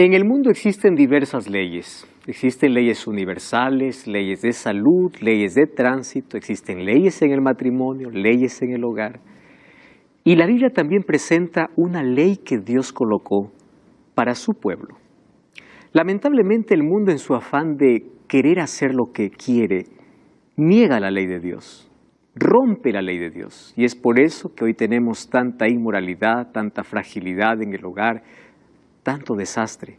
En el mundo existen diversas leyes. Existen leyes universales, leyes de salud, leyes de tránsito, existen leyes en el matrimonio, leyes en el hogar. Y la Biblia también presenta una ley que Dios colocó para su pueblo. Lamentablemente el mundo, en su afán de querer hacer lo que quiere, niega la ley de Dios, rompe la ley de Dios. Y es por eso que hoy tenemos tanta inmoralidad, tanta fragilidad en el hogar, tanto desastre,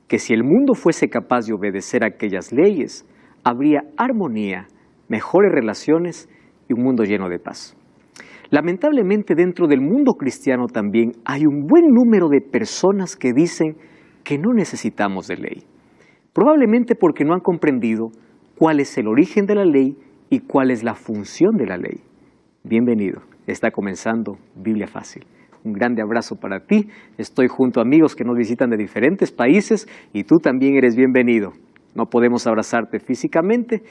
que si el mundo fuese capaz de obedecer aquellas leyes, habría armonía, mejores relaciones y un mundo lleno de paz. Lamentablemente dentro del mundo cristiano también hay un buen número de personas que dicen que no necesitamos de ley, probablemente porque no han comprendido cuál es el origen de la ley y cuál es la función de la ley. Bienvenido, está comenzando Biblia Fácil. Un grande abrazo para ti. Estoy junto a amigos que nos visitan de diferentes países y tú también eres bienvenido. No podemos abrazarte físicamente,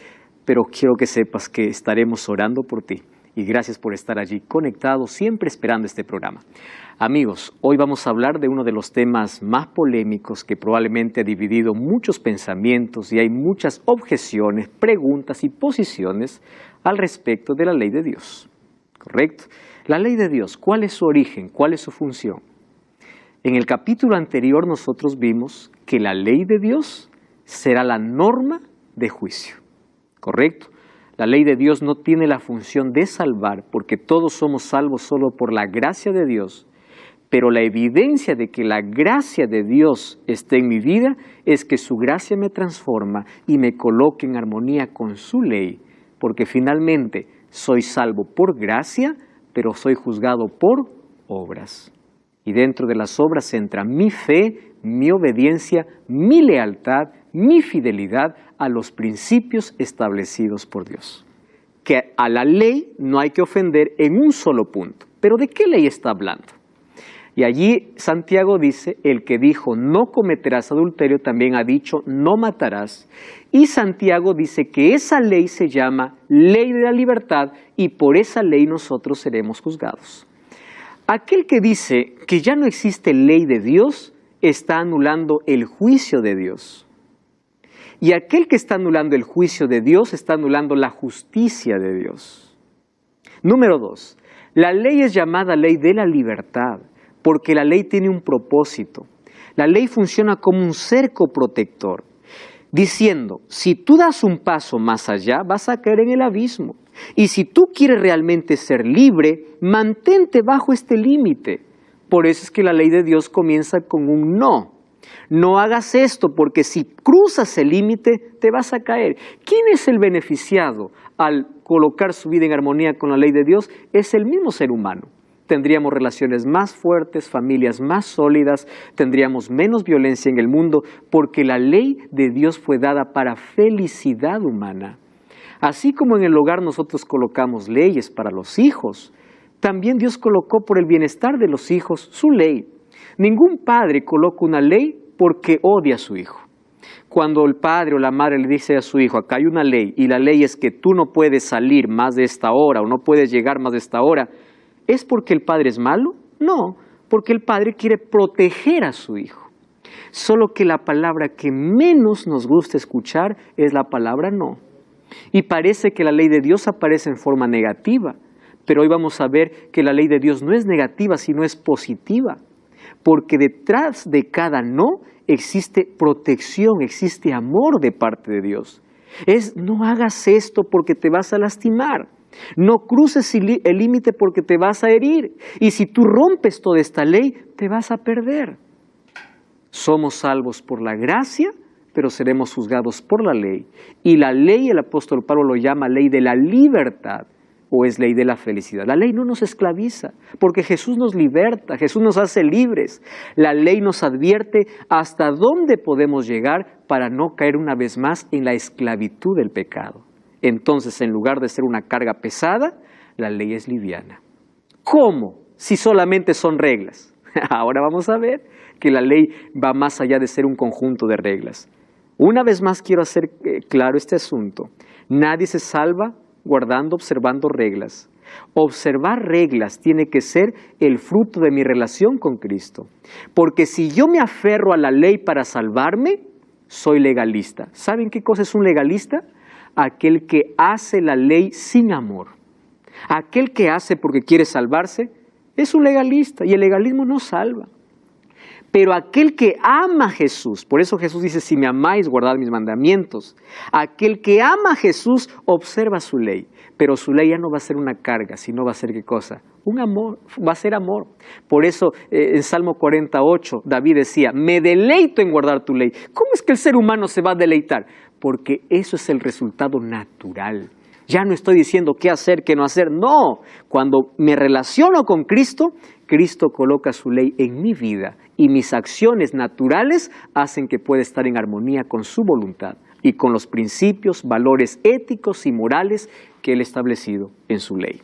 pero quiero que sepas que estaremos orando por ti. Y gracias por estar allí conectado, siempre esperando este programa. Amigos, hoy vamos a hablar de uno de los temas más polémicos que probablemente ha dividido muchos pensamientos y hay muchas objeciones, preguntas y posiciones al respecto de la ley de Dios. ¿Correcto? La ley de Dios, ¿cuál es su origen? ¿Cuál es su función? En el capítulo anterior nosotros vimos que la ley de Dios será la norma de juicio. ¿Correcto? La ley de Dios no tiene la función de salvar porque todos somos salvos solo por la gracia de Dios. Pero la evidencia de que la gracia de Dios esté en mi vida es que su gracia me transforma y me coloca en armonía con su ley. Porque finalmente soy salvo por gracia, pero soy juzgado por obras. Y dentro de las obras entra mi fe, mi obediencia, mi lealtad, mi fidelidad a los principios establecidos por Dios. Que a la ley no hay que ofender en un solo punto. ¿Pero de qué ley está hablando? Y allí Santiago dice, el que dijo no cometerás adulterio también ha dicho no matarás. Y Santiago dice que esa ley se llama ley de la libertad y por esa ley nosotros seremos juzgados. Aquel que dice que ya no existe ley de Dios está anulando el juicio de Dios. Y aquel que está anulando el juicio de Dios está anulando la justicia de Dios. Número 2, la ley es llamada ley de la libertad. Porque la ley tiene un propósito. La ley funciona como un cerco protector, diciendo, si tú das un paso más allá, vas a caer en el abismo. Y si tú quieres realmente ser libre, mantente bajo este límite. Por eso es que la ley de Dios comienza con un no. No hagas esto, porque si cruzas el límite, te vas a caer. ¿Quién es el beneficiado al colocar su vida en armonía con la ley de Dios? Es el mismo ser humano. Tendríamos relaciones más fuertes, familias más sólidas, tendríamos menos violencia en el mundo, porque la ley de Dios fue dada para felicidad humana. Así como en el hogar nosotros colocamos leyes para los hijos, también Dios colocó por el bienestar de los hijos su ley. Ningún padre coloca una ley porque odia a su hijo. Cuando el padre o la madre le dice a su hijo, acá hay una ley, y la ley es que tú no puedes salir más de esta hora o no puedes llegar más de esta hora, ¿es porque el padre es malo? No, porque el padre quiere proteger a su hijo. Solo que la palabra que menos nos gusta escuchar es la palabra no. Y parece que la ley de Dios aparece en forma negativa, pero hoy vamos a ver que la ley de Dios no es negativa, sino es positiva. Porque detrás de cada no existe protección, existe amor de parte de Dios. No hagas esto porque te vas a lastimar. No cruces el límite porque te vas a herir. Y si tú rompes toda esta ley, te vas a perder. Somos salvos por la gracia, pero seremos juzgados por la ley. Y la ley, el apóstol Pablo lo llama ley de la libertad, o es ley de la felicidad. La ley no nos esclaviza, porque Jesús nos liberta, Jesús nos hace libres. La ley nos advierte hasta dónde podemos llegar para no caer una vez más en la esclavitud del pecado. Entonces, en lugar de ser una carga pesada, la ley es liviana. ¿Cómo? Si solamente son reglas. Ahora vamos a ver que la ley va más allá de ser un conjunto de reglas. Una vez más quiero hacer claro este asunto. Nadie se salva observando reglas. Observar reglas tiene que ser el fruto de mi relación con Cristo. Porque si yo me aferro a la ley para salvarme, soy legalista. ¿Saben qué cosa es un legalista? Aquel que hace la ley sin amor. Aquel que hace porque quiere salvarse es un legalista y el legalismo no salva. Pero aquel que ama a Jesús, por eso Jesús dice, si me amáis, guardad mis mandamientos. Aquel que ama a Jesús observa su ley, pero su ley ya no va a ser una carga, sino va a ser ¿qué cosa? Un amor, va a ser amor. Por eso en Salmo 48 David decía, me deleito en guardar tu ley. ¿Cómo es que el ser humano se va a deleitar? Porque eso es el resultado natural. Ya no estoy diciendo qué hacer, qué no hacer. No, cuando me relaciono con Cristo, Cristo coloca su ley en mi vida y mis acciones naturales hacen que pueda estar en armonía con su voluntad y con los principios, valores éticos y morales que Él ha establecido en su ley.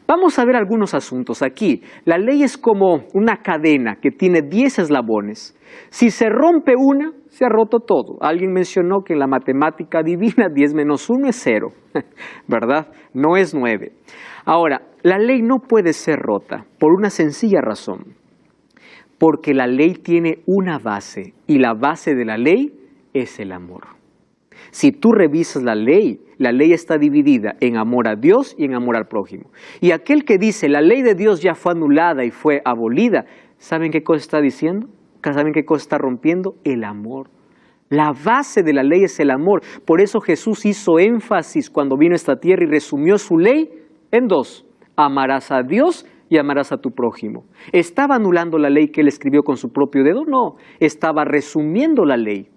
Vamos a ver algunos asuntos aquí. La ley es como una cadena que tiene 10 eslabones. Si se rompe una, se ha roto todo. Alguien mencionó que en la matemática divina 10 menos 1 es 0, ¿verdad? No es 9. Ahora, la ley no puede ser rota por una sencilla razón. Porque la ley tiene una base y la base de la ley es el amor. Si tú revisas la ley está dividida en amor a Dios y en amor al prójimo. Y aquel que dice la ley de Dios ya fue anulada y fue abolida, ¿saben qué cosa está diciendo? ¿Saben qué cosa está rompiendo? El amor. La base de la ley es el amor. Por eso Jesús hizo énfasis cuando vino a esta tierra y resumió su ley en 2. Amarás a Dios y amarás a tu prójimo. ¿Estaba anulando la ley que él escribió con su propio dedo? No, estaba resumiendo la ley,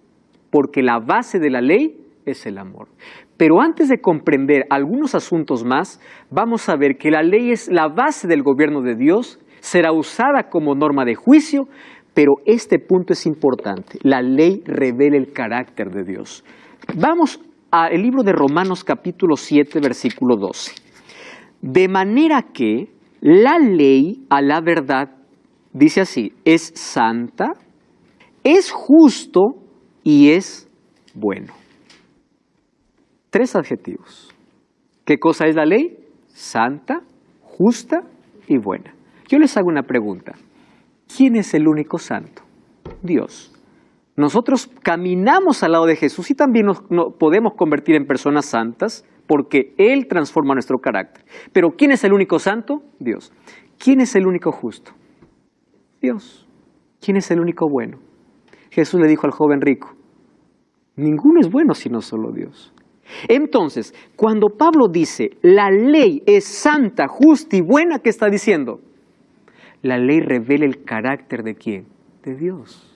porque la base de la ley es el amor. Pero antes de comprender algunos asuntos más, vamos a ver que la ley es la base del gobierno de Dios, será usada como norma de juicio, pero este punto es importante. La ley revela el carácter de Dios. Vamos al libro de Romanos capítulo 7, versículo 12. De manera que la ley a la verdad, dice así, es santa, es justo y es bueno. 3 adjetivos. ¿Qué cosa es la ley? Santa, justa y buena. Yo les hago una pregunta. ¿Quién es el único santo? Dios. Nosotros caminamos al lado de Jesús y también nos podemos convertir en personas santas porque Él transforma nuestro carácter. Pero ¿quién es el único santo? Dios. ¿Quién es el único justo? Dios. ¿Quién es el único bueno? Jesús le dijo al joven rico, ninguno es bueno sino solo Dios. Entonces, cuando Pablo dice, la ley es santa, justa y buena, ¿qué está diciendo? La ley revela el carácter ¿de quién? De Dios.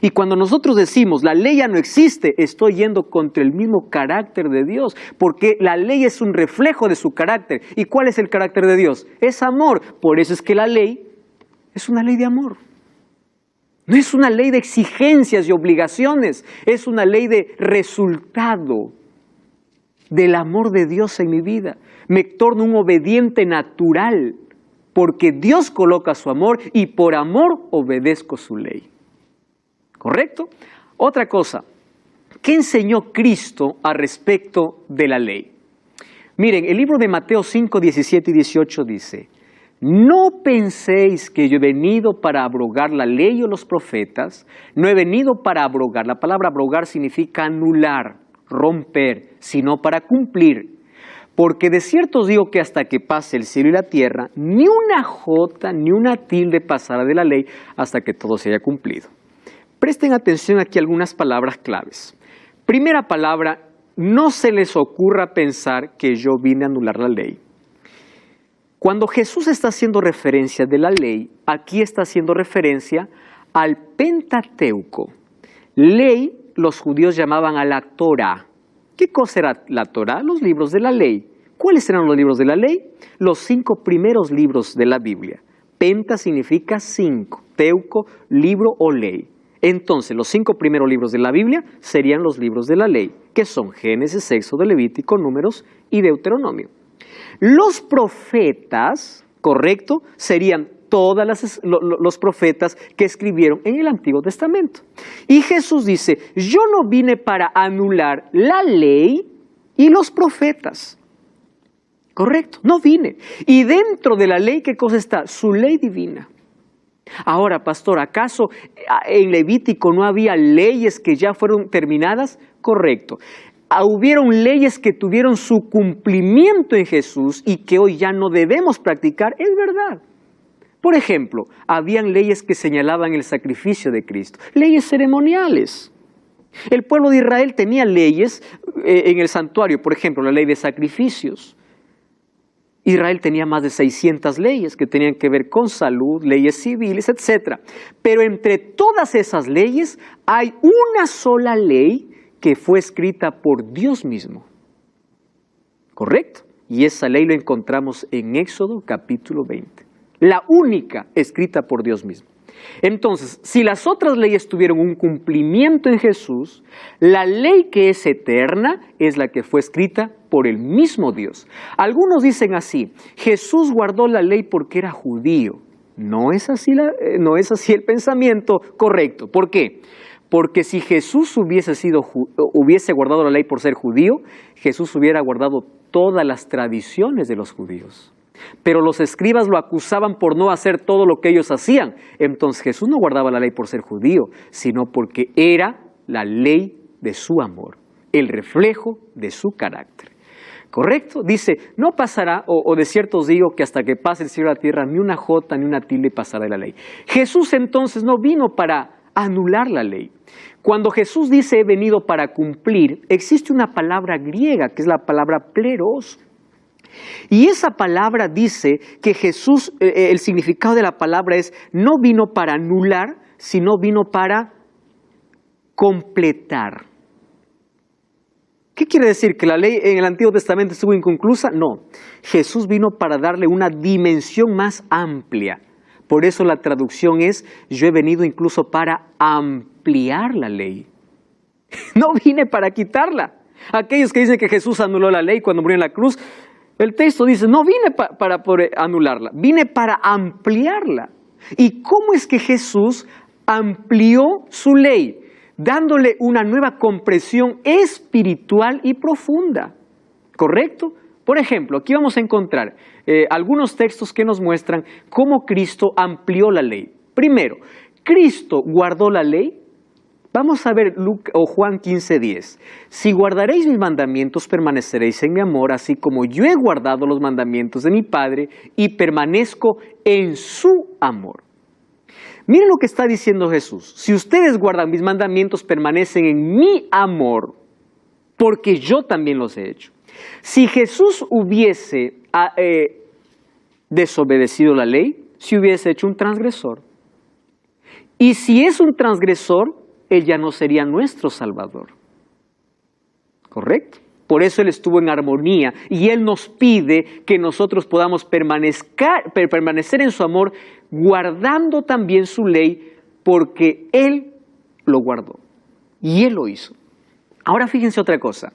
Y cuando nosotros decimos, la ley ya no existe, estoy yendo contra el mismo carácter de Dios, porque la ley es un reflejo de su carácter. ¿Y cuál es el carácter de Dios? Es amor. Por eso es que la ley es una ley de amor. No es una ley de exigencias y obligaciones, es una ley de resultado del amor de Dios en mi vida. Me torno un obediente natural, porque Dios coloca su amor y por amor obedezco su ley. ¿Correcto? Otra cosa, ¿qué enseñó Cristo al respecto de la ley? Miren, el libro de Mateo 5, 17 y 18 dice, no penséis que yo he venido para abrogar la ley o los profetas, no he venido para abrogar. La palabra abrogar significa anular, romper, sino para cumplir. Porque de cierto os digo que hasta que pase el cielo y la tierra, ni una jota ni una tilde pasará de la ley hasta que todo se haya cumplido. Presten atención aquí a algunas palabras claves. Primera palabra, no se les ocurra pensar que yo vine a anular la ley. Cuando Jesús está haciendo referencia de la ley, aquí está haciendo referencia al Pentateuco. Ley, los judíos llamaban a la Torá. ¿Qué cosa era la Torá? Los libros de la ley. ¿Cuáles eran los libros de la ley? Los 5 primeros libros de la Biblia. Penta significa 5, teuco, libro o ley. Entonces, los 5 primeros libros de la Biblia serían los libros de la ley, que son Génesis, Éxodo, Levítico, Números y Deuteronomio. Los profetas, correcto, serían todos los profetas que escribieron en el Antiguo Testamento. Y Jesús dice, yo no vine para anular la ley y los profetas. Correcto, no vine. Y dentro de la ley, ¿qué cosa está? Su ley divina. Ahora, pastor, ¿acaso en Levítico no había leyes que ya fueron terminadas? Correcto. Hubieron leyes que tuvieron su cumplimiento en Jesús y que hoy ya no debemos practicar, es verdad. Por ejemplo, habían leyes que señalaban el sacrificio de Cristo, leyes ceremoniales. El pueblo de Israel tenía leyes en el santuario, por ejemplo, la ley de sacrificios. Israel tenía más de 600 leyes que tenían que ver con salud, leyes civiles, etc. Pero entre todas esas leyes hay una sola ley que fue escrita por Dios mismo. ¿Correcto? Y esa ley la encontramos en Éxodo capítulo 20. La única escrita por Dios mismo. Entonces, si las otras leyes tuvieron un cumplimiento en Jesús, la ley que es eterna es la que fue escrita por el mismo Dios. Algunos dicen así: Jesús guardó la ley porque era judío. No es así el pensamiento correcto. ¿Por qué? Porque si Jesús hubiese guardado la ley por ser judío, Jesús hubiera guardado todas las tradiciones de los judíos. Pero los escribas lo acusaban por no hacer todo lo que ellos hacían. Entonces Jesús no guardaba la ley por ser judío, sino porque era la ley de su amor, el reflejo de su carácter. ¿Correcto? Dice, no pasará, o de cierto os digo que hasta que pase el cielo y la tierra, ni una jota ni una tilde pasará de la ley. Jesús entonces no vino para anular la ley. Cuando Jesús dice he venido para cumplir, existe una palabra griega que es la palabra pleros. Y esa palabra dice que Jesús, el significado de la palabra es no vino para anular, sino vino para completar. ¿Qué quiere decir? ¿Que la ley en el Antiguo Testamento estuvo inconclusa? No. Jesús vino para darle una dimensión más amplia. Por eso la traducción es, yo he venido incluso para ampliar la ley. No vine para quitarla. Aquellos que dicen que Jesús anuló la ley cuando murió en la cruz, el texto dice, no vine para poder anularla, vine para ampliarla. ¿Y cómo es que Jesús amplió su ley? Dándole una nueva comprensión espiritual y profunda. ¿Correcto? Por ejemplo, aquí vamos a encontrar algunos textos que nos muestran cómo Cristo amplió la ley. Primero, ¿Cristo guardó la ley? Vamos a ver Juan 15:10. Si guardaréis mis mandamientos, permaneceréis en mi amor, así como yo he guardado los mandamientos de mi Padre y permanezco en su amor. Miren lo que está diciendo Jesús. Si ustedes guardan mis mandamientos, permanecen en mi amor, porque yo también los he hecho. Si Jesús hubiese desobedecido la ley, se hubiese hecho un transgresor. Y si es un transgresor, Él ya no sería nuestro Salvador. ¿Correcto? Por eso Él estuvo en armonía y Él nos pide que nosotros podamos permanecer en su amor, guardando también su ley, porque Él lo guardó y Él lo hizo. Ahora fíjense otra cosa.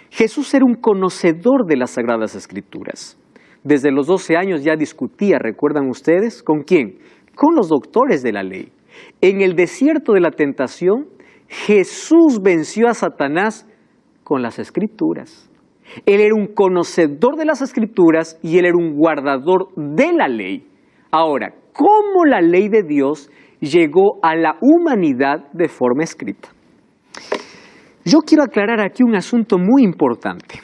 Jesús era un conocedor de las Sagradas Escrituras. Desde los 12 años ya discutía, ¿recuerdan ustedes? ¿Con quién? Con los doctores de la ley. En el desierto de la tentación, Jesús venció a Satanás con las Escrituras. Él era un conocedor de las Escrituras y Él era un guardador de la ley. Ahora, ¿cómo la ley de Dios llegó a la humanidad de forma escrita? Yo quiero aclarar aquí un asunto muy importante.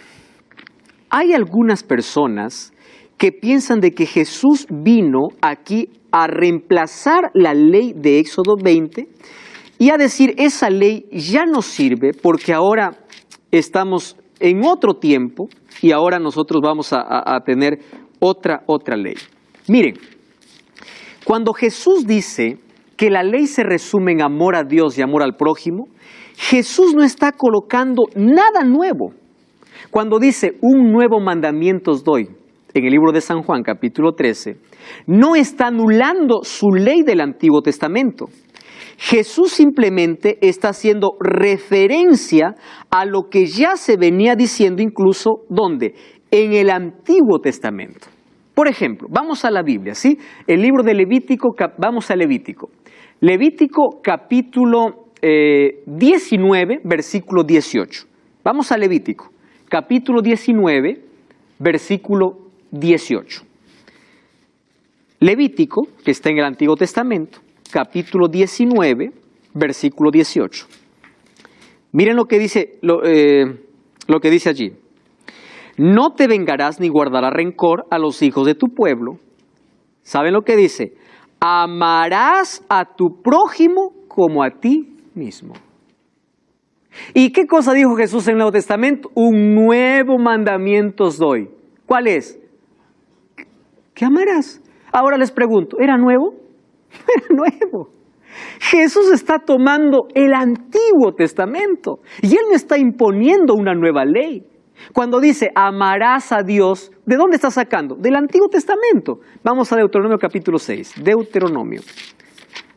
Hay algunas personas que piensan de que Jesús vino aquí a reemplazar la ley de Éxodo 20 y a decir esa ley ya no sirve porque ahora estamos en otro tiempo y ahora nosotros vamos a tener otra ley. Miren, cuando Jesús dice que la ley se resume en amor a Dios y amor al prójimo, Jesús no está colocando nada nuevo. Cuando dice un nuevo mandamiento os doy, en el libro de San Juan, capítulo 13, no está anulando su ley del Antiguo Testamento. Jesús simplemente está haciendo referencia a lo que ya se venía diciendo incluso, ¿dónde? En el Antiguo Testamento. Por ejemplo, vamos a la Biblia, ¿sí? El libro de Levítico, vamos a Levítico. Levítico capítulo 19, versículo 18. Vamos a Levítico, capítulo 19, versículo 18. Levítico, que está en el Antiguo Testamento, capítulo 19, versículo 18. Miren lo que dice allí. No te vengarás ni guardarás rencor a los hijos de tu pueblo. ¿Saben lo que dice? Amarás a tu prójimo como a ti mismo. ¿Y qué cosa dijo Jesús en el Nuevo Testamento? Un nuevo mandamiento os doy. ¿Cuál es? ¿Qué amarás? Ahora les pregunto, ¿era nuevo? Era nuevo. Jesús está tomando el Antiguo Testamento y Él no está imponiendo una nueva ley. Cuando dice, amarás a Dios, ¿de dónde está sacando? Del Antiguo Testamento. Vamos a Deuteronomio capítulo 6. Deuteronomio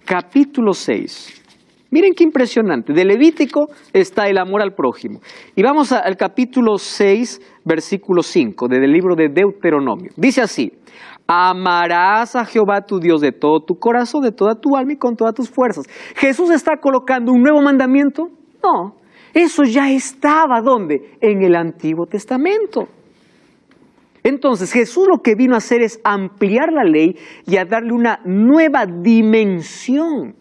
capítulo 6. Miren qué impresionante. De Levítico está el amor al prójimo. Y vamos al capítulo 6, versículo 5, del libro de Deuteronomio. Dice así, amarás a Jehová tu Dios de todo tu corazón, de toda tu alma y con todas tus fuerzas. ¿Jesús está colocando un nuevo mandamiento? No. Eso ya estaba, ¿dónde? En el Antiguo Testamento. Entonces, Jesús lo que vino a hacer es ampliar la ley y a darle una nueva dimensión.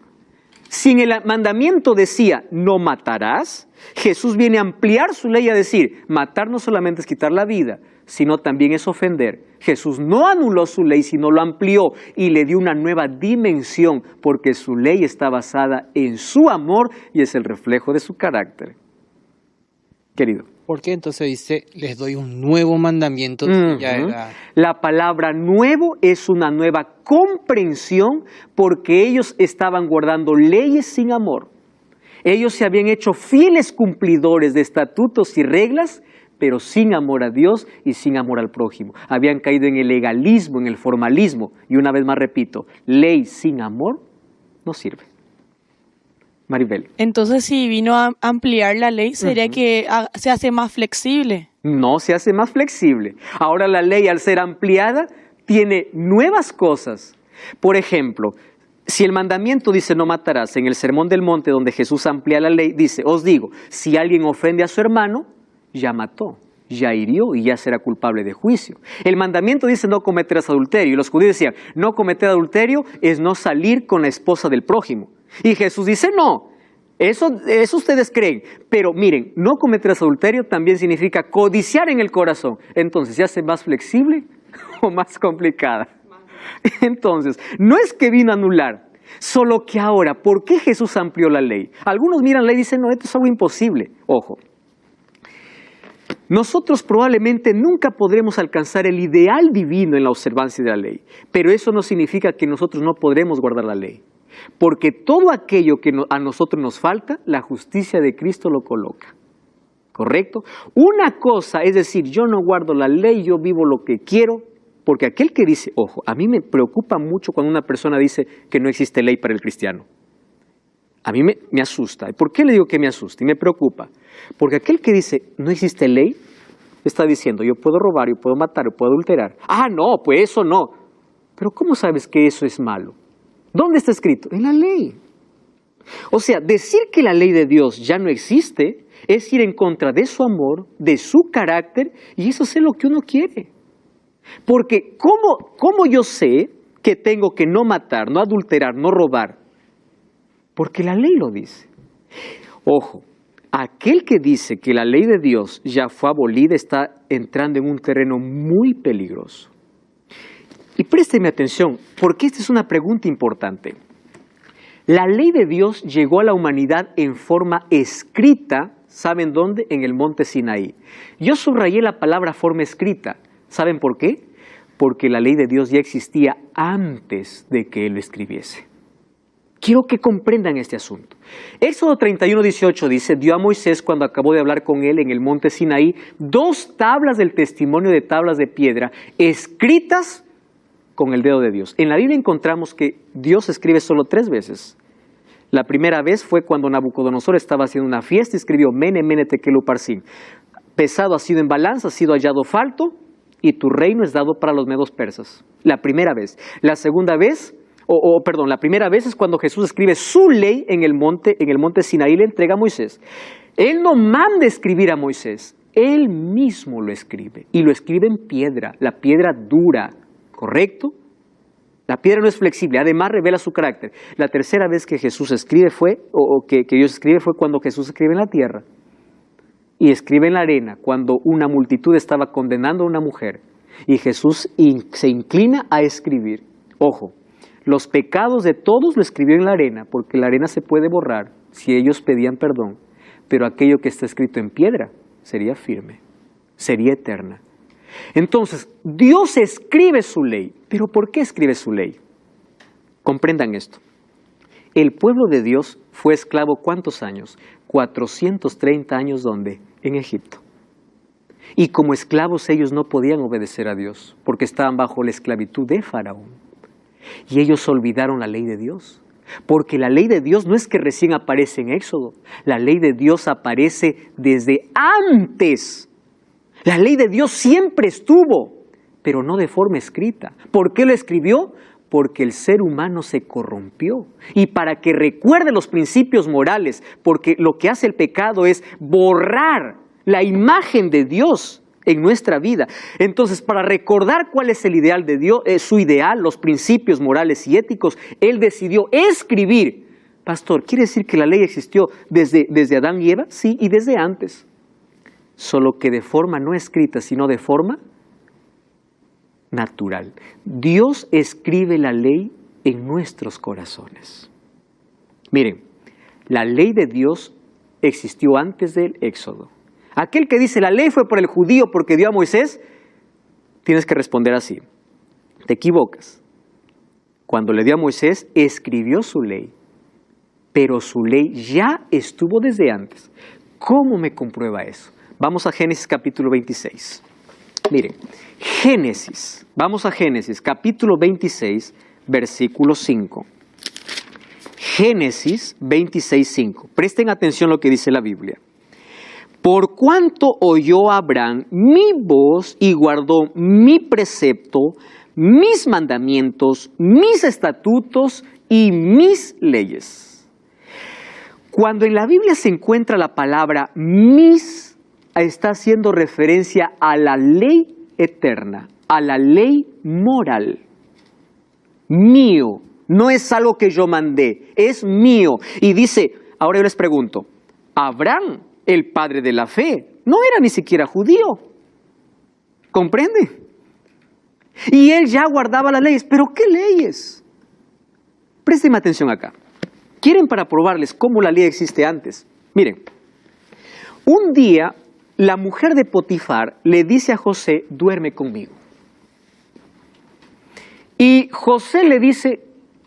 Si en el mandamiento decía, no matarás, Jesús viene a ampliar su ley a decir, matar no solamente es quitar la vida, sino también es ofender. Jesús no anuló su ley, sino lo amplió y le dio una nueva dimensión, porque su ley está basada en su amor y es el reflejo de su carácter. Querido. ¿Por qué entonces dice, les doy un nuevo mandamiento? Ya era... La palabra nuevo es una nueva comprensión porque ellos estaban guardando leyes sin amor. Ellos se habían hecho fieles cumplidores de estatutos y reglas, pero sin amor a Dios y sin amor al prójimo. Habían caído en el legalismo, en el formalismo. Y una vez más repito, ley sin amor no sirve. Maribel. Entonces, si vino a ampliar la ley, ¿sería que se hace más flexible? No se hace más flexible. Ahora la ley, al ser ampliada, tiene nuevas cosas. Por ejemplo, si el mandamiento dice no matarás, en el Sermón del Monte, donde Jesús amplía la ley, dice, os digo, si alguien ofende a su hermano, ya mató, ya hirió y ya será culpable de juicio. El mandamiento dice no cometerás adulterio. Y los judíos decían, no cometer adulterio es no salir con la esposa del prójimo. Y Jesús dice, no, eso ustedes creen, pero miren, no cometerás adulterio también significa codiciar en el corazón. Entonces, ¿se hace más flexible o más complicada? Entonces, no es que vino a anular, solo que ahora, ¿por qué Jesús amplió la ley? Algunos miran la ley y dicen, no, esto es algo imposible. Ojo, nosotros probablemente nunca podremos alcanzar el ideal divino en la observancia de la ley, pero eso no significa que nosotros no podremos guardar la ley. Porque todo aquello que a nosotros nos falta, la justicia de Cristo lo coloca. ¿Correcto? Una cosa es decir, yo no guardo la ley, yo vivo lo que quiero, porque aquel que dice, ojo, a mí me preocupa mucho cuando una persona dice que no existe ley para el cristiano. A mí me asusta. ¿Y por qué le digo que me asusta y me preocupa? Porque aquel que dice, no existe ley, está diciendo, yo puedo robar, yo puedo matar, yo puedo adulterar. Ah, no, pues eso no. Pero ¿cómo sabes que eso es malo? ¿Dónde está escrito? En la ley. O sea, decir que la ley de Dios ya no existe es ir en contra de su amor, de su carácter, y eso es lo que uno quiere. Porque ¿cómo yo sé que tengo que no matar, no adulterar, no robar? Porque la ley lo dice. Ojo, aquel que dice que la ley de Dios ya fue abolida está entrando en un terreno muy peligroso. Y présteme atención, porque esta es una pregunta importante. La ley de Dios llegó a la humanidad en forma escrita, ¿saben dónde? En el monte Sinaí. Yo subrayé la palabra forma escrita. ¿Saben por qué? Porque la ley de Dios ya existía antes de que Él lo escribiese. Quiero que comprendan este asunto. Éxodo 31:18 dice, dio a Moisés cuando acabó de hablar con él en el monte Sinaí 2 tablas del testimonio de tablas de piedra escritas con el dedo de Dios. En la Biblia encontramos que Dios escribe solo 3 veces. La primera vez fue cuando Nabucodonosor estaba haciendo una fiesta y escribió Mene, Mene, Tekel, Uparsin. Pesado ha sido en balanza, ha sido hallado falto y tu reino es dado para los medos persas. La primera vez. La segunda vez, la primera vez es cuando Jesús escribe su ley en el monte Sinaí, le entrega a Moisés. Él no manda escribir a Moisés. Él mismo lo escribe, y lo escribe en piedra, la piedra dura, ¿correcto? La piedra no es flexible, además revela su carácter. La tercera vez que Jesús escribe que Dios escribe fue cuando Jesús escribe en la tierra, y escribe en la arena, cuando una multitud estaba condenando a una mujer, y Jesús se inclina a escribir. Ojo, los pecados de todos lo escribió en la arena, porque la arena se puede borrar si ellos pedían perdón, pero aquello que está escrito en piedra sería firme, sería eterna. Entonces, Dios escribe su ley. ¿Pero por qué escribe su ley? Comprendan esto. El pueblo de Dios fue esclavo ¿cuántos años? 430 años, ¿dónde? En Egipto. Y como esclavos ellos no podían obedecer a Dios, porque estaban bajo la esclavitud de Faraón. Y ellos olvidaron la ley de Dios. Porque la ley de Dios no es que recién aparece en Éxodo. La ley de Dios aparece desde antes. La ley de Dios siempre estuvo, pero no de forma escrita. ¿Por qué lo escribió? Porque el ser humano se corrompió. Y para que recuerde los principios morales, porque lo que hace el pecado es borrar la imagen de Dios en nuestra vida. Entonces, para recordar cuál es el ideal de Dios, su ideal, los principios morales y éticos, Él decidió escribir. Pastor, ¿quiere decir que la ley existió desde Adán y Eva? Sí, y desde antes. Solo que de forma no escrita, sino de forma natural. Dios escribe la ley en nuestros corazones. Miren, la ley de Dios existió antes del Éxodo. Aquel que dice la ley fue por el judío porque dio a Moisés, tienes que responder así. Te equivocas. Cuando le dio a Moisés, escribió su ley, pero su ley ya estuvo desde antes. ¿Cómo me comprueba eso? Vamos a Génesis capítulo 26. Miren, vamos a Génesis capítulo 26, versículo 5. Génesis 26, 5. Presten atención a lo que dice la Biblia. Por cuanto oyó Abraham mi voz y guardó mi precepto, mis mandamientos, mis estatutos y mis leyes. Cuando en la Biblia se encuentra la palabra mis, está haciendo referencia a la ley eterna, a la ley moral. Mío, no es algo que yo mandé, es mío. Y dice, ahora yo les pregunto, Abraham, el padre de la fe, no era ni siquiera judío. ¿Comprende? Y él ya guardaba las leyes. ¿Pero qué leyes? Préstenme atención acá. ¿Quieren para probarles cómo la ley existe antes? Miren, un día la mujer de Potifar le dice a José, duerme conmigo. Y José le dice,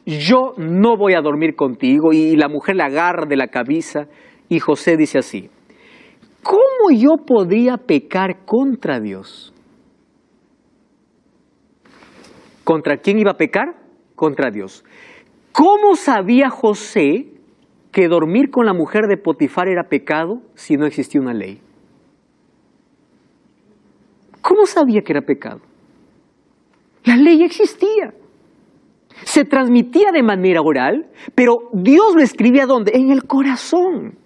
yo no voy a dormir contigo. Y la mujer la agarra de la cabeza y José dice así, ¿cómo yo podría pecar contra Dios? ¿Contra quién iba a pecar? Contra Dios. ¿Cómo sabía José que dormir con la mujer de Potifar era pecado si no existía una ley? ¿Cómo sabía que era pecado? La ley existía. Se transmitía de manera oral, pero Dios lo escribía ¿dónde? En el corazón.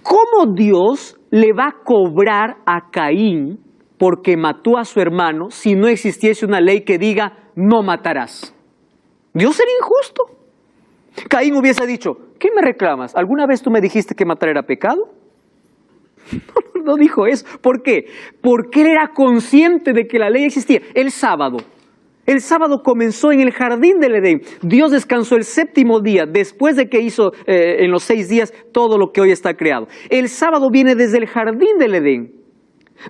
¿Cómo Dios le va a cobrar a Caín porque mató a su hermano si no existiese una ley que diga no matarás? Dios sería injusto. Caín hubiese dicho, ¿qué me reclamas? ¿Alguna vez tú me dijiste que matar era pecado? No dijo eso. ¿Por qué? Porque él era consciente de que la ley existía. El sábado comenzó en el jardín del Edén. Dios descansó el séptimo día después de que hizo en los 6 días todo lo que hoy está creado. El sábado viene desde el jardín del Edén.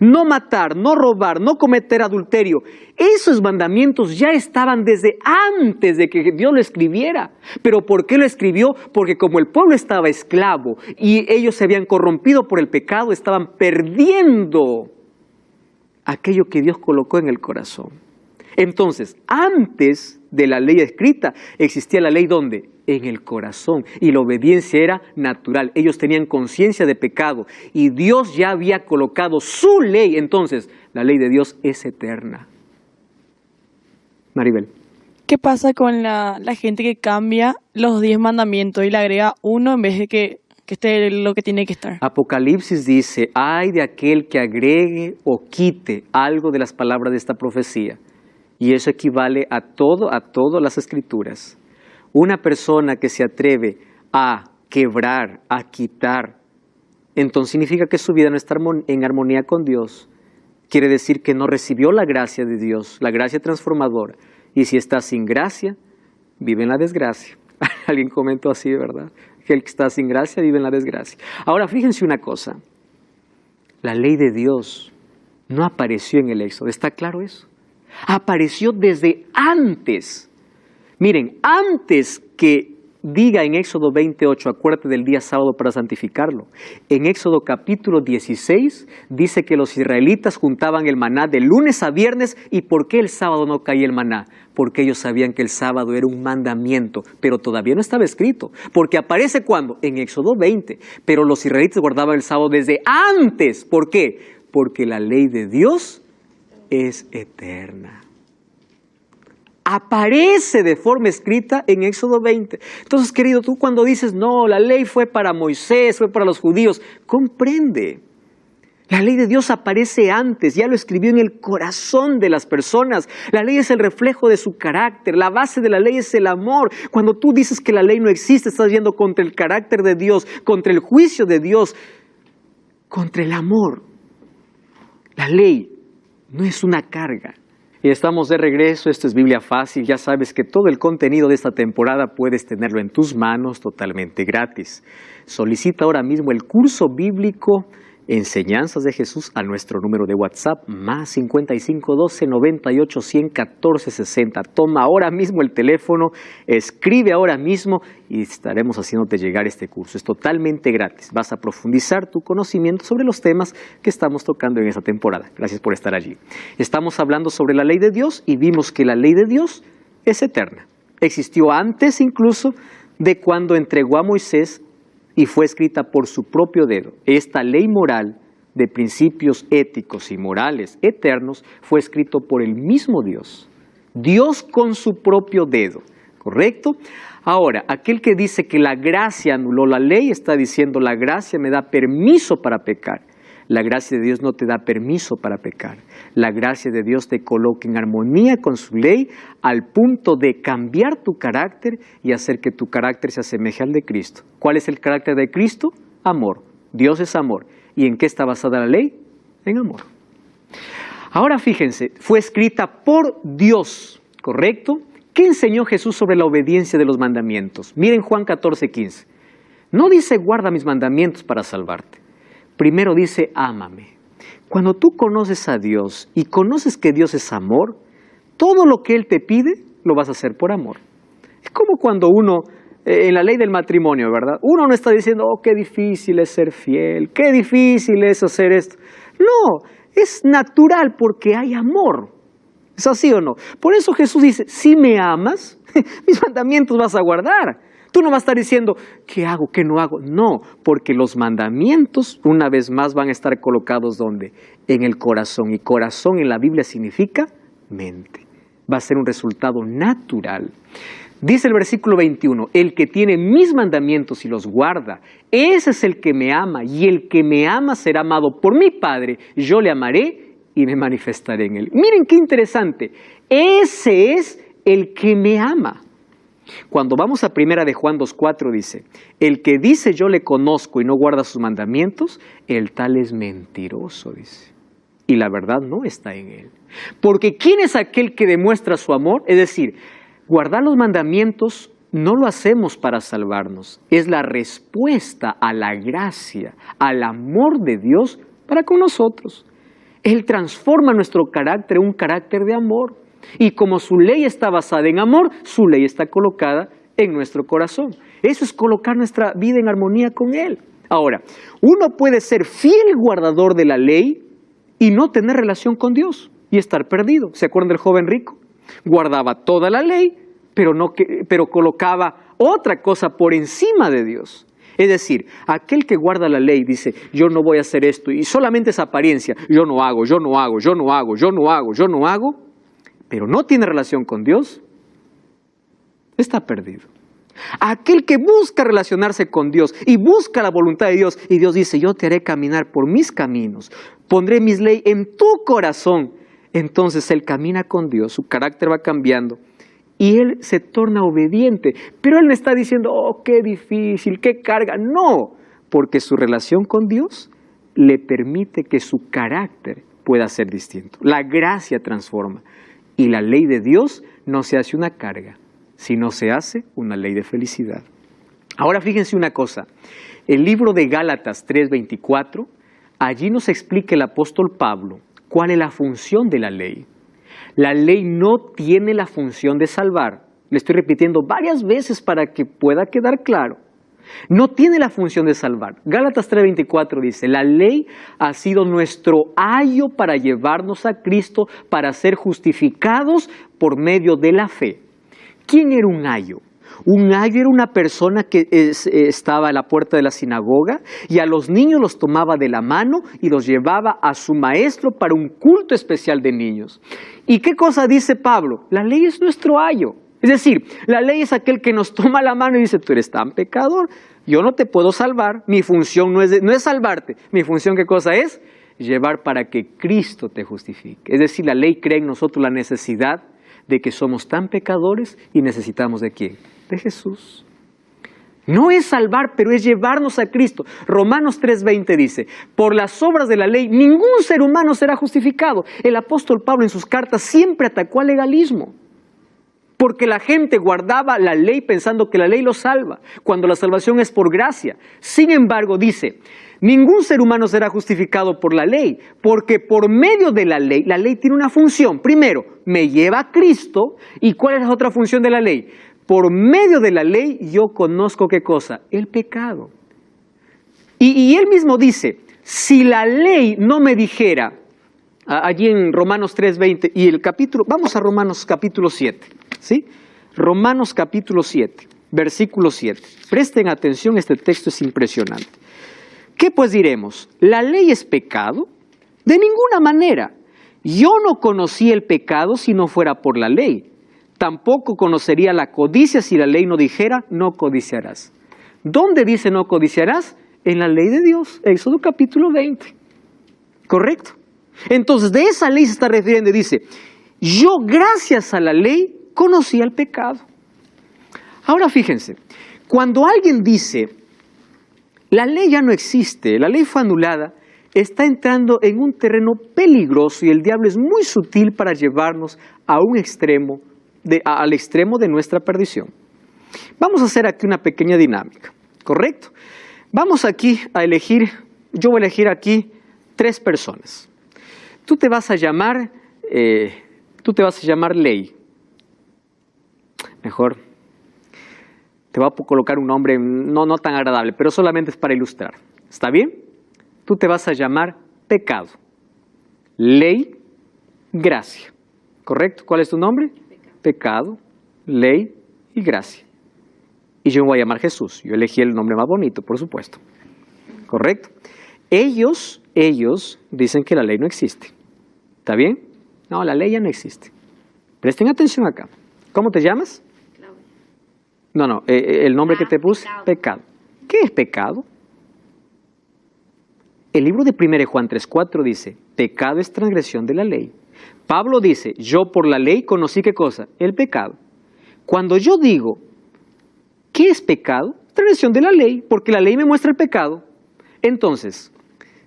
No matar, no robar, no cometer adulterio. Esos mandamientos ya estaban desde antes de que Dios lo escribiera. ¿Pero por qué lo escribió? Porque como el pueblo estaba esclavo y ellos se habían corrompido por el pecado, estaban perdiendo aquello que Dios colocó en el corazón. Entonces, antes de la ley escrita, existía la ley ¿dónde? En el corazón. Y la obediencia era natural. Ellos tenían conciencia de pecado. Y Dios ya había colocado su ley. Entonces, la ley de Dios es eterna. Maribel. ¿Qué pasa con la gente que cambia los 10 mandamientos y le agrega uno en vez de que que esté lo que tiene que estar. Apocalipsis dice, ay de aquel que agregue o quite algo de las palabras de esta profecía. Y eso equivale a todas las escrituras. Una persona que se atreve a quebrar, a quitar, entonces significa que su vida no está en armonía con Dios. Quiere decir que no recibió la gracia de Dios, la gracia transformadora. Y si está sin gracia, vive en la desgracia. Alguien comentó así, ¿verdad? Que el que está sin gracia vive en la desgracia. Ahora, fíjense una cosa. La ley de Dios no apareció en el Éxodo. ¿Está claro eso? Apareció desde antes. Miren, antes que diga en Éxodo 28, acuérdate del día sábado para santificarlo. En Éxodo capítulo 16 dice que los israelitas juntaban el maná de lunes a viernes. ¿Y por qué el sábado no caía el maná? Porque ellos sabían que el sábado era un mandamiento, pero todavía no estaba escrito. Porque aparece ¿cuándo? En Éxodo 20. Pero los israelitas guardaban el sábado desde antes. ¿Por qué? Porque la ley de Dios es eterna. Aparece de forma escrita en Éxodo 20. Entonces, querido, tú cuando dices, no, la ley fue para Moisés, fue para los judíos, comprende. La ley de Dios aparece antes, ya lo escribió en el corazón de las personas. La ley es el reflejo de su carácter, la base de la ley es el amor. Cuando tú dices que la ley no existe, estás yendo contra el carácter de Dios, contra el juicio de Dios, contra el amor. La ley no es una carga. Y estamos de regreso, esto es Biblia Fácil, ya sabes que todo el contenido de esta temporada puedes tenerlo en tus manos totalmente gratis. Solicita ahora mismo el curso bíblico Enseñanzas de Jesús a nuestro número de WhatsApp, más 55 12 98 100 14 60. Toma ahora mismo el teléfono, escribe ahora mismo y estaremos haciéndote llegar este curso. Es totalmente gratis. Vas a profundizar tu conocimiento sobre los temas que estamos tocando en esta temporada. Gracias por estar allí. Estamos hablando sobre la ley de Dios y vimos que la ley de Dios es eterna. Existió antes incluso de cuando entregó a Moisés y fue escrita por su propio dedo. Esta ley moral de principios éticos y morales eternos fue escrito por el mismo Dios. Dios con su propio dedo, ¿correcto? Ahora, aquel que dice que la gracia anuló la ley, está diciendo la gracia me da permiso para pecar. La gracia de Dios no te da permiso para pecar. La gracia de Dios te coloca en armonía con su ley al punto de cambiar tu carácter y hacer que tu carácter se asemeje al de Cristo. ¿Cuál es el carácter de Cristo? Amor. Dios es amor. ¿Y en qué está basada la ley? En amor. Ahora fíjense, fue escrita por Dios, ¿correcto? ¿Qué enseñó Jesús sobre la obediencia de los mandamientos? Miren Juan 14:15. No dice guarda mis mandamientos para salvarte. Primero dice, ámame. Cuando tú conoces a Dios y conoces que Dios es amor, todo lo que Él te pide, lo vas a hacer por amor. Es como cuando uno, en la ley del matrimonio, ¿verdad? Uno no está diciendo, oh, qué difícil es ser fiel, qué difícil es hacer esto. No, es natural porque hay amor. ¿Es así o no? Por eso Jesús dice, si me amas, mis mandamientos vas a guardar. Tú no vas a estar diciendo, ¿qué hago, qué no hago? No, porque los mandamientos, una vez más, van a estar colocados ¿dónde? En el corazón. Y corazón en la Biblia significa mente. Va a ser un resultado natural. Dice el versículo 21, el que tiene mis mandamientos y los guarda, ese es el que me ama. Y el que me ama será amado por mi Padre. Yo le amaré y me manifestaré en él. Miren qué interesante. Ese es el que me ama. Cuando vamos a primera de Juan 2:4 dice, el que dice yo le conozco y no guarda sus mandamientos, el tal es mentiroso, dice. Y la verdad no está en él. Porque ¿quién es aquel que demuestra su amor? Es decir, guardar los mandamientos no lo hacemos para salvarnos. Es la respuesta a la gracia, al amor de Dios para con nosotros. Él transforma nuestro carácter en un carácter de amor. Y como su ley está basada en amor, su ley está colocada en nuestro corazón. Eso es colocar nuestra vida en armonía con Él. Ahora, uno puede ser fiel guardador de la ley y no tener relación con Dios y estar perdido. ¿Se acuerdan del joven rico? Guardaba toda la ley, pero colocaba otra cosa por encima de Dios. Es decir, aquel que guarda la ley dice, yo no voy a hacer esto, y solamente es apariencia, yo no hago, pero no tiene relación con Dios, está perdido. Aquel que busca relacionarse con Dios y busca la voluntad de Dios. Y Dios dice, yo te haré caminar por mis caminos. Pondré mis leyes en tu corazón. Entonces él camina con Dios, su carácter va cambiando. Y él se torna obediente. Pero él no está diciendo, oh, qué difícil, qué carga. No, porque su relación con Dios le permite que su carácter pueda ser distinto. La gracia transforma. Y la ley de Dios no se hace una carga, sino se hace una ley de felicidad. Ahora fíjense una cosa. El libro de Gálatas 3:24, allí nos explica el apóstol Pablo cuál es la función de la ley. La ley no tiene la función de salvar. Le estoy repitiendo varias veces para que pueda quedar claro. No tiene la función de salvar. Gálatas 3:24 dice, la ley ha sido nuestro ayo para llevarnos a Cristo, para ser justificados por medio de la fe. ¿Quién era un ayo? Un ayo era una persona que estaba a la puerta de la sinagoga y a los niños los tomaba de la mano y los llevaba a su maestro para un culto especial de niños. ¿Y qué cosa dice Pablo? La ley es nuestro ayo. Es decir, la ley es aquel que nos toma la mano y dice, tú eres tan pecador, yo no te puedo salvar, mi función no es salvarte, mi función ¿qué cosa es? Llevar para que Cristo te justifique. Es decir, la ley crea en nosotros la necesidad de que somos tan pecadores y necesitamos ¿de quién? De Jesús. No es salvar, pero es llevarnos a Cristo. Romanos 3:20 dice, por las obras de la ley ningún ser humano será justificado. El apóstol Pablo en sus cartas siempre atacó al legalismo. Porque la gente guardaba la ley pensando que la ley lo salva, cuando la salvación es por gracia. Sin embargo, dice, ningún ser humano será justificado por la ley, porque por medio de la ley tiene una función. Primero, me lleva a Cristo. ¿Y cuál es la otra función de la ley? Por medio de la ley yo conozco ¿qué cosa? El pecado. Y él mismo dice, si la ley no me dijera, allí en Romanos 3:20 y el capítulo, vamos a Romanos capítulo 7, ¿sí? Romanos capítulo 7, versículo 7. Presten atención, este texto es impresionante. ¿Qué pues diremos? ¿La ley es pecado? De ninguna manera. Yo no conocí el pecado si no fuera por la ley. Tampoco conocería la codicia si la ley no dijera, no codiciarás. ¿Dónde dice no codiciarás? En la ley de Dios, Éxodo capítulo 20. ¿Correcto? Entonces, de esa ley se está refiriendo y dice, yo gracias a la ley conocí el pecado. Ahora fíjense, cuando alguien dice, la ley ya no existe, la ley fue anulada, está entrando en un terreno peligroso y el diablo es muy sutil para llevarnos a un extremo, al extremo de nuestra perdición. Vamos a hacer aquí una pequeña dinámica, ¿correcto? Vamos aquí a elegir, yo voy a elegir aquí 3 personas. Tú te vas a llamar Ley. Mejor, te voy a colocar un nombre no tan agradable, pero solamente es para ilustrar. ¿Está bien? Tú te vas a llamar Pecado. Ley, Gracia. ¿Correcto? ¿Cuál es tu nombre? Pecado, Ley y Gracia. Y yo me voy a llamar Jesús. Yo elegí el nombre más bonito, por supuesto. ¿Correcto? Ellos dicen que la ley no existe. ¿Está bien? No, la ley ya no existe. Presten atención acá. ¿Cómo te llamas? No, el nombre que te puse, pecado. ¿Qué es pecado? El libro de 1 Juan 3:4 dice, pecado es transgresión de la ley. Pablo dice, yo por la ley conocí ¿qué cosa? El pecado. Cuando yo digo, ¿qué es pecado? Transgresión de la ley, porque la ley me muestra el pecado. Entonces,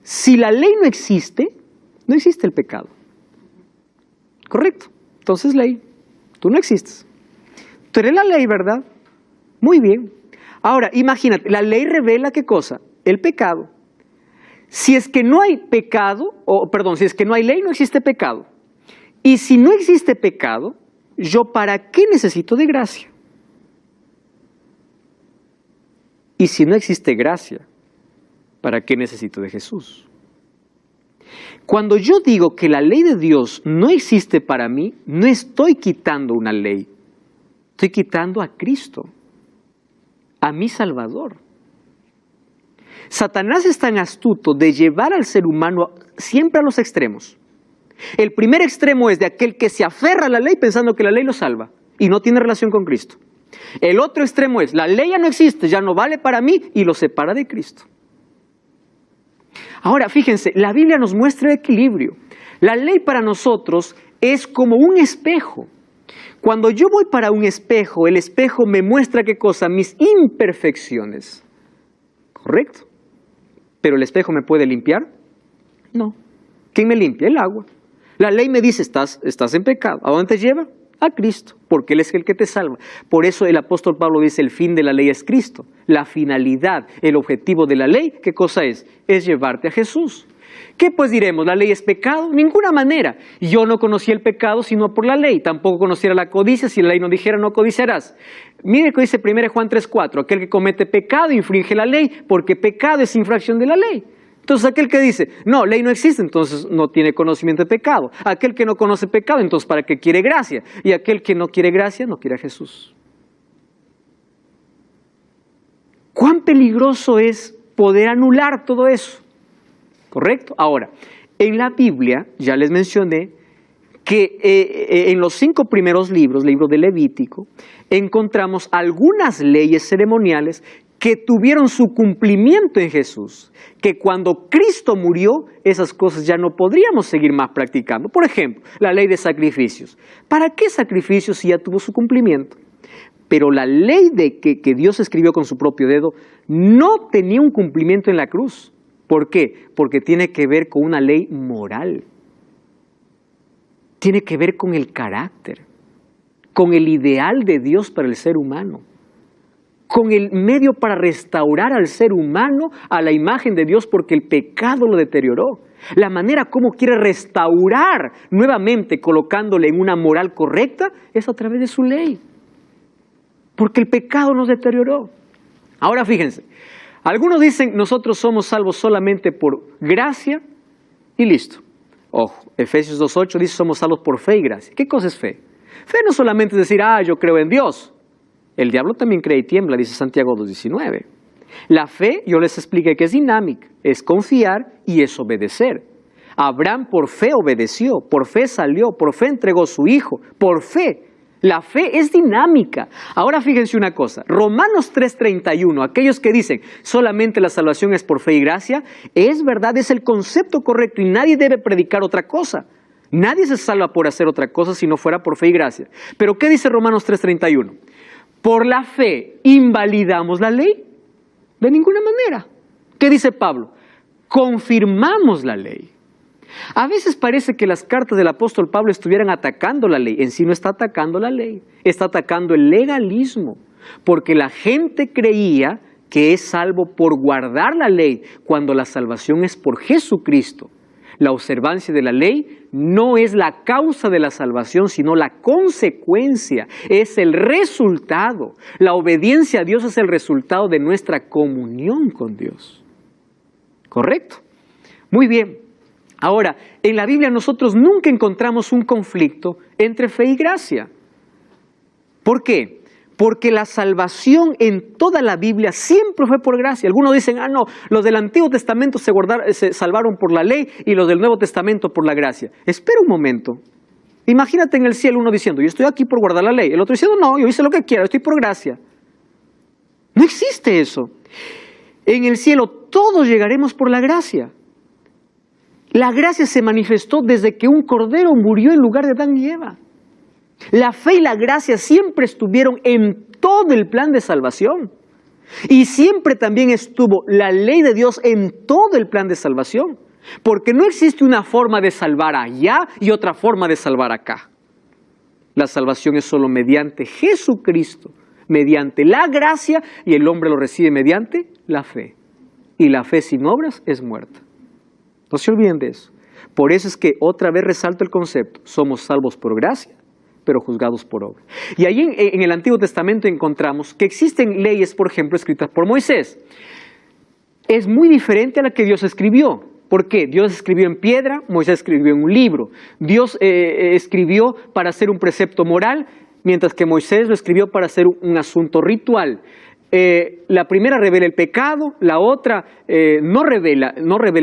si la ley no existe el pecado. ¿Correcto? Entonces ley, tú no existes. Tú eres la ley, ¿verdad? Muy bien. Ahora, imagínate, la ley revela ¿qué cosa? El pecado. Si es que no hay pecado, si es que no hay ley, no existe pecado. Y si no existe pecado, ¿yo para qué necesito de gracia? Y si no existe gracia, ¿para qué necesito de Jesús? Cuando yo digo que la ley de Dios no existe para mí, no estoy quitando una ley. Estoy quitando a Cristo, a mi Salvador. Satanás es tan astuto de llevar al ser humano siempre a los extremos. El primer extremo es de aquel que se aferra a la ley pensando que la ley lo salva y no tiene relación con Cristo. El otro extremo es, la ley ya no existe, ya no vale para mí y lo separa de Cristo. Ahora, fíjense, la Biblia nos muestra el equilibrio. La ley para nosotros es como un espejo. Cuando yo voy para un espejo, el espejo me muestra ¿qué cosa? Mis imperfecciones. ¿Correcto? ¿Pero el espejo me puede limpiar? No. ¿Quién me limpia? El agua. La ley me dice, estás en pecado. ¿A dónde te lleva? A Cristo, porque Él es el que te salva. Por eso el apóstol Pablo dice, el fin de la ley es Cristo. La finalidad, el objetivo de la ley, ¿qué cosa es? Es llevarte a Jesús. ¿Qué pues diremos? ¿La ley es pecado? Ninguna manera. Yo no conocí el pecado sino por la ley. Tampoco conociera la codicia si la ley no dijera no codiciarás. Mire que dice 1 Juan 3:4. Aquel que comete pecado infringe la ley, porque pecado es infracción de la ley. Entonces aquel que dice, no, ley no existe, entonces no tiene conocimiento de pecado. Aquel que no conoce pecado, entonces ¿para qué quiere gracia? Y aquel que no quiere gracia, no quiere a Jesús. ¿Cuán peligroso es poder anular todo eso? ¿Correcto? Ahora, en la Biblia, ya les mencioné, que en los 5 primeros libros, libro de Levítico, encontramos algunas leyes ceremoniales que tuvieron su cumplimiento en Jesús, que cuando Cristo murió, esas cosas ya no podríamos seguir más practicando. Por ejemplo, la ley de sacrificios. ¿Para qué sacrificios si ya tuvo su cumplimiento? Pero la ley que Dios escribió con su propio dedo no tenía un cumplimiento en la cruz. ¿Por qué? Porque tiene que ver con una ley moral. Tiene que ver con el carácter, con el ideal de Dios para el ser humano, con el medio para restaurar al ser humano a la imagen de Dios porque el pecado lo deterioró. La manera como quiere restaurar nuevamente colocándole en una moral correcta es a través de su ley, porque el pecado nos deterioró. Ahora fíjense, algunos dicen nosotros somos salvos solamente por gracia y listo. Ojo, Efesios 2:8 dice somos salvos por fe y gracia. ¿Qué cosa es fe? Fe no solamente es decir, yo creo en Dios. El diablo también cree y tiembla, dice Santiago 2:19. La fe, yo les expliqué que es dinámica, es confiar y es obedecer. Abraham por fe obedeció, por fe salió, por fe entregó su hijo, por fe. La fe es dinámica. Ahora fíjense una cosa, Romanos 3:31, aquellos que dicen solamente la salvación es por fe y gracia, es verdad, es el concepto correcto y nadie debe predicar otra cosa. Nadie se salva por hacer otra cosa si no fuera por fe y gracia. Pero ¿qué dice Romanos 3:31? ¿Por la fe invalidamos la ley? De ninguna manera. ¿Qué dice Pablo? Confirmamos la ley. A veces parece que las cartas del apóstol Pablo estuvieran atacando la ley. En sí no está atacando la ley, está atacando el legalismo. Porque la gente creía que es salvo por guardar la ley, cuando la salvación es por Jesucristo. La observancia de la ley no es la causa de la salvación, sino la consecuencia, es el resultado. La obediencia a Dios es el resultado de nuestra comunión con Dios. ¿Correcto? Muy bien. Ahora, en la Biblia nosotros nunca encontramos un conflicto entre fe y gracia. ¿Por qué? Porque la salvación en toda la Biblia siempre fue por gracia. Algunos dicen, no, los del Antiguo Testamento se salvaron por la ley y los del Nuevo Testamento por la gracia. Espera un momento. Imagínate en el cielo uno diciendo, yo estoy aquí por guardar la ley. El otro diciendo, no, yo hice lo que quiero, estoy por gracia. No existe eso. En el cielo todos llegaremos por la gracia. La gracia se manifestó desde que un cordero murió en lugar de Adán y Eva. La fe y la gracia siempre estuvieron en todo el plan de salvación. Y siempre también estuvo la ley de Dios en todo el plan de salvación. Porque no existe una forma de salvar allá y otra forma de salvar acá. La salvación es solo mediante Jesucristo, mediante la gracia, y el hombre lo recibe mediante la fe. Y la fe sin obras es muerta. No se olviden de eso. Por eso es que otra vez resalto el concepto. Somos salvos por gracia, pero juzgados por obra. Y ahí en el Antiguo Testamento encontramos que existen leyes, por ejemplo, escritas por Moisés. Es muy diferente a la que Dios escribió. ¿Por qué? Dios escribió en piedra, Moisés escribió en un libro. Dios escribió para hacer un precepto moral, mientras que Moisés lo escribió para hacer un asunto ritual. La primera revela el pecado, la otra no revela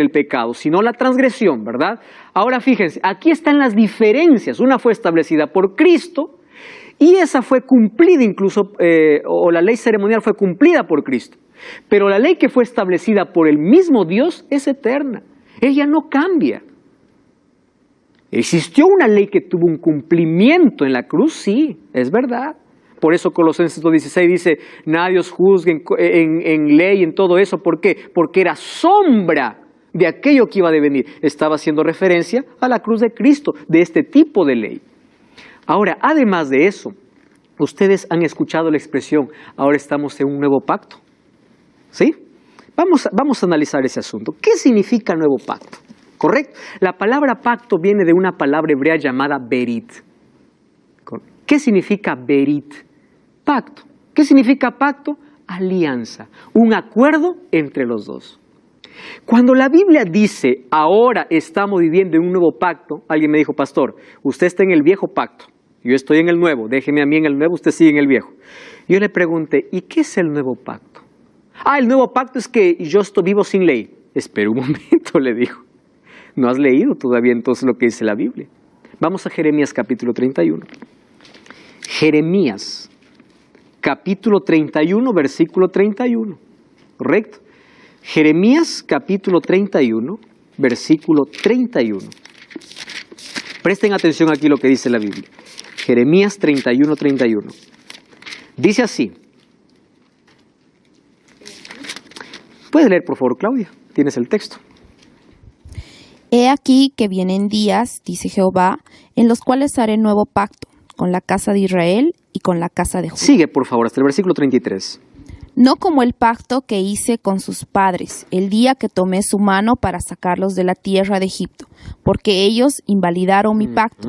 el pecado, sino la transgresión, ¿verdad? Ahora fíjense, aquí están las diferencias. Una fue establecida por Cristo Y esa fue cumplida incluso, o la ley ceremonial fue cumplida por Cristo. Pero la ley que fue establecida por el mismo Dios es eterna. Ella no cambia. ¿Existió una ley que tuvo un cumplimiento en la cruz? Sí, es verdad. Por eso Colosenses 2:16 dice, nadie os juzgue en ley, en todo eso. ¿Por qué? Porque era sombra de aquello que iba a devenir. Estaba haciendo referencia a la cruz de Cristo, de este tipo de ley. Ahora, además de eso, ustedes han escuchado la expresión, ahora estamos en un nuevo pacto. ¿Sí? Vamos a analizar ese asunto. ¿Qué significa nuevo pacto? ¿Correcto? La palabra pacto viene de una palabra hebrea llamada berit. ¿Qué significa berit? Pacto. ¿Qué significa pacto? Alianza, un acuerdo entre los dos. Cuando la Biblia dice, ahora estamos viviendo en un nuevo pacto, alguien me dijo, pastor, usted está en el viejo pacto, yo estoy en el nuevo, déjeme a mí en el nuevo, usted sigue en el viejo. Yo le pregunté, ¿y qué es el nuevo pacto? El nuevo pacto es que yo vivo sin ley. Espera un momento, le dijo. No has leído todavía entonces lo que dice la Biblia. Vamos a Jeremías capítulo 31. Jeremías capítulo 31, versículo 31. ¿Correcto? Jeremías capítulo 31, versículo 31. Presten atención aquí lo que dice la Biblia. Jeremías 31, 31. Dice así. ¿Puedes leer, por favor, Claudia? Tienes el texto. He aquí que vienen días, dice Jehová, en los cuales haré nuevo pacto con la casa de Israel y con la casa de Judá. Sigue, por favor, hasta el versículo 33. No como el pacto que hice con sus padres, el día que tomé su mano para sacarlos de la tierra de Egipto, porque ellos invalidaron mi pacto,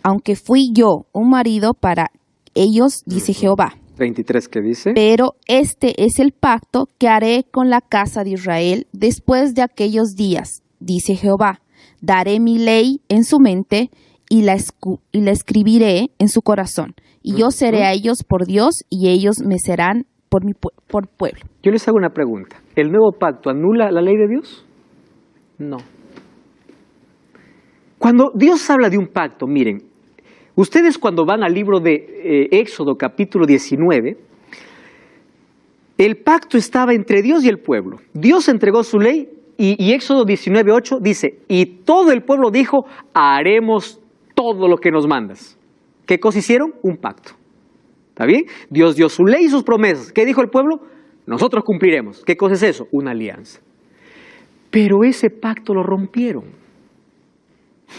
aunque fui yo un marido para ellos, dice Jehová. 23, ¿qué dice? Pero este es el pacto que haré con la casa de Israel después de aquellos días, dice Jehová. Daré mi ley en su mente y la escribiré en su corazón. Y yo seré a ellos por Dios y ellos me serán por pueblo. Yo les hago una pregunta. ¿El nuevo pacto anula la ley de Dios? No. Cuando Dios habla de un pacto, miren, ustedes cuando van al libro de Éxodo capítulo 19, el pacto estaba entre Dios y el pueblo. Dios entregó su ley y Éxodo 19:8 dice, y todo el pueblo dijo, haremos todo lo que nos mandas. ¿Qué cosa hicieron? Un pacto. ¿Está bien? Dios dio su ley y sus promesas. ¿Qué dijo el pueblo? Nosotros cumpliremos. ¿Qué cosa es eso? Una alianza. Pero ese pacto lo rompieron.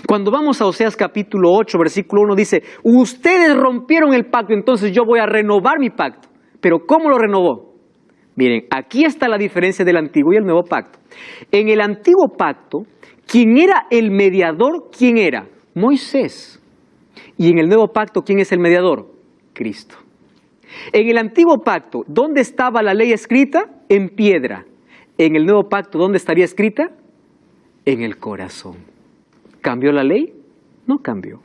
Cuando vamos a Oseas capítulo 8, versículo 1, dice, ustedes rompieron el pacto, entonces yo voy a renovar mi pacto. ¿Pero cómo lo renovó? Miren, aquí está la diferencia del antiguo y el nuevo pacto. En el antiguo pacto, ¿quién era el mediador? ¿Quién era? Moisés. Y en el nuevo pacto, ¿quién es el mediador? Cristo. En el antiguo pacto, ¿dónde estaba la ley escrita? En piedra. En el nuevo pacto, ¿dónde estaría escrita? En el corazón. ¿Cambió la ley? No cambió.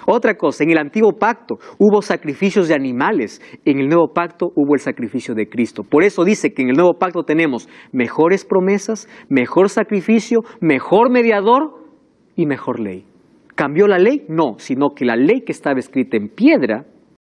Otra cosa, en el antiguo pacto hubo sacrificios de animales, en el nuevo pacto hubo el sacrificio de Cristo. Por eso dice que en el nuevo pacto tenemos mejores promesas, mejor sacrificio, mejor mediador y mejor ley. ¿Cambió la ley? No, sino que la ley que estaba escrita en piedra